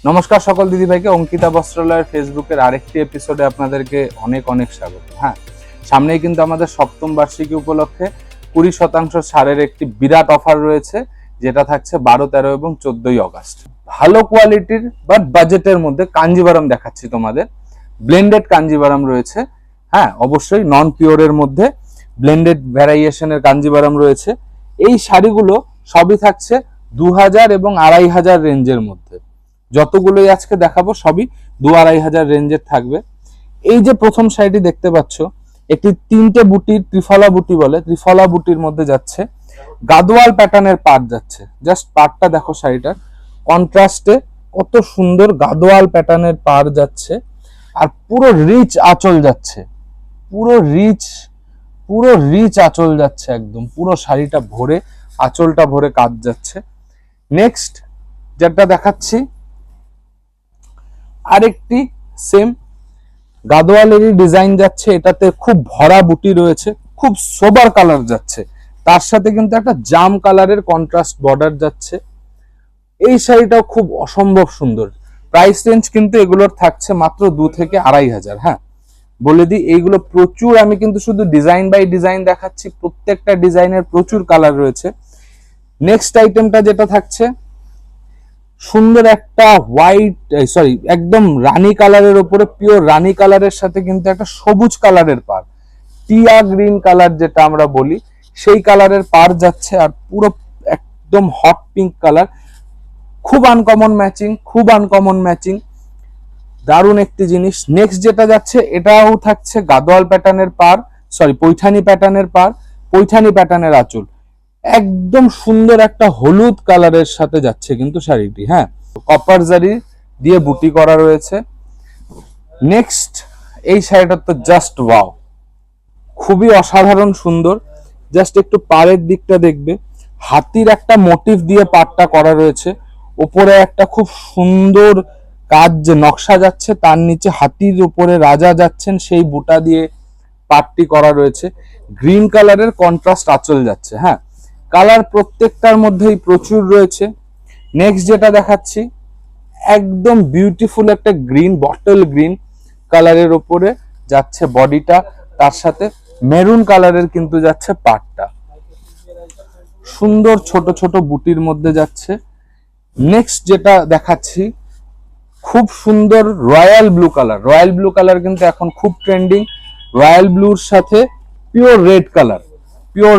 নমস্কার সকল দিদি ভাইকে, অঙ্কিতা বস্ত্রালয়ের ফেসবুকের আরেকটি এপিসোডে আপনাদেরকে অনেক অনেক স্বাগত। হ্যাঁ, সামনেই কিন্তু আমাদের সপ্তম বার্ষিকী উপলক্ষে 20% ছাড়ের একটি বিরাট অফার রয়েছে, যেটা থাকছে 12, 13 এবং 14 অগস্ট। ভালো কোয়ালিটির বাট বাজেটের মধ্যে কাঞ্জিভারাম দেখাচ্ছি তোমাদের। ব্লেন্ডেড কাঞ্জিভারাম রয়েছে, হ্যাঁ অবশ্যই নন পিওরের মধ্যে ব্লেন্ডেড ভ্যারিয়েশনের কাঞ্জিভারাম রয়েছে। এই শাড়িগুলো সবই থাকছে 2000 এবং 2500 রেঞ্জের মধ্যে। যতগুলোই আজকে দেখাবো সবই 2-2500 রেঞ্জের থাকবে। এই যে প্রথম শাড়িটি দেখতে পাচ্ছ, একটি 3টে বুটির ত্রিফলা বুটি বলে, ত্রিফলা বুটির মধ্যে যাচ্ছে, গাদোয়াল প্যাটার্নের পাড় যাচ্ছে। জাস্ট পাড়টা দেখো, শাড়িটার কন্ট্রাস্টে কত সুন্দর গাদোয়াল প্যাটার্নের পাড় যাচ্ছে, আর পুরো রিচ আঁচল যাচ্ছে, পুরো রিচ আঁচল যাচ্ছে, একদম পুরো শাড়িটা ভরে আঁচলটা ভরে কাজ যাচ্ছে। নেক্সট যেটা দেখাচ্ছি, আরেকটি সেম গাদোয়ালেরই ডিজাইন যাচ্ছে, এটাতে খুব ভরা বুটি রয়েছে, খুব সোবার কালার যাচ্ছে, তার সাথে কিন্তু একটা জাম কালারের কন্ট্রাস্ট বর্ডার যাচ্ছে। এই শাড়িটাও খুব অসম্ভব সুন্দর। প্রাইস রেঞ্জ কিন্তু এগুলোর থাকছে মাত্র 2 থেকে 2500। হ্যাঁ, বলে দিই এইগুলো প্রচুর, আমি কিন্তু শুধু ডিজাইন বাই ডিজাইন দেখাচ্ছি, প্রত্যেকটা ডিজাইনের প্রচুর কালার রয়েছে। নেক্সট আইটেমটা যেটা থাকছে, সুন্দর একটা একদম রানী কালারের উপরে, পিওর রানী কালারের সাথে কিন্তু একটা সবুজ কালারের পাড়, টিয়া গ্রিন কালার যেটা আমরা বলি, সেই কালারের পাড় যাচ্ছে, আর পুরো একদম হট পিঙ্ক কালার। খুব আনকমন ম্যাচিং, দারুণ একটি জিনিস। নেক্সট যেটা যাচ্ছে, এটাও থাকছে গাদোয়াল প্যাটার্নের পাড়, পৈঠানি প্যাটার্নের পাড়, পৈঠানি প্যাটার্নের আঁচল, একদম সুন্দর একটা হলুদ কালারের সাথে যাচ্ছে কিন্তু শাড়িটি। হ্যাঁ, কপার জারি দিয়ে বুটি করা রয়েছে। নেক্সট এই শাড়িটা তো জাস্ট ওয়াও, খুবই অসাধারণ সুন্দর। জাস্ট একটু পাড়ের দিকটা দেখবে, হাতির একটা মোটিভ দিয়ে পাড়টা করা রয়েছে, উপরে একটা খুব সুন্দর কাজ যে নকশা যাচ্ছে, তার নিচে হাতির উপরে রাজা যাচ্ছেন, সেই বুটা দিয়ে পাড়টি করা রয়েছে। গ্রিন কালারের কন্ট্রাস্ট আঁচল যাচ্ছে। হ্যাঁ, কালার প্রত্যেকটার মধ্যেই প্রচুর রয়েছে। নেক্সট যেটা দেখাচ্ছি, একদম বিউটিফুল একটা গ্রিন, বটল গ্রিন কালারের উপরে যাচ্ছে বডিটা, তার সাথে মেরুন কালারের কিন্তু যাচ্ছে পাটটা, সুন্দর ছোট ছোট বুটির মধ্যে যাচ্ছে। নেক্সট যেটা দেখাচ্ছি, খুব সুন্দর রয়্যাল ব্লু কালার কিন্তু এখন খুব ট্রেন্ডিং। রয়্যাল ব্লুর সাথে পিওর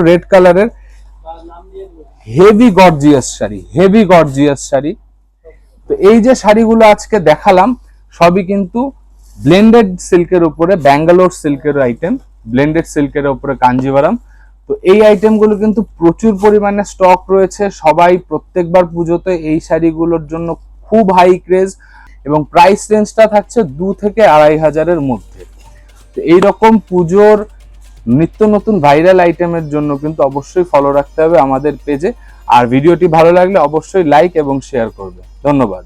রেড কালারের হেভি গর্জিয়াস শাড়ি। তো এই যে শাড়িগুলো আজকে দেখালাম, সবই কিন্তু ব্লেন্ডেড সিল্কের উপরে, ব্যাঙ্গালোর সিল্কের আইটেম, ব্লেন্ডেড সিল্কের উপরে কাঞ্জিভারাম। তো এই আইটেমগুলো কিন্তু প্রচুর পরিমাণে স্টক রয়েছে, সবাই প্রত্যেকবার পুজোতে এই শাড়িগুলোর জন্য খুব হাই ক্রেজ, এবং প্রাইস রেঞ্জটা থাকছে 2 থেকে 2500-এর মধ্যে। তো এইরকম পুজোর নিত্য নতুন ভাইরাল আইটেমের জন্য কিন্তু অবশ্যই ফলো রাখতে হবে আমাদের পেজে। আর ভিডিওটি ভালো লাগলে অবশ্যই লাইক এবং শেয়ার করবে। ধন্যবাদ।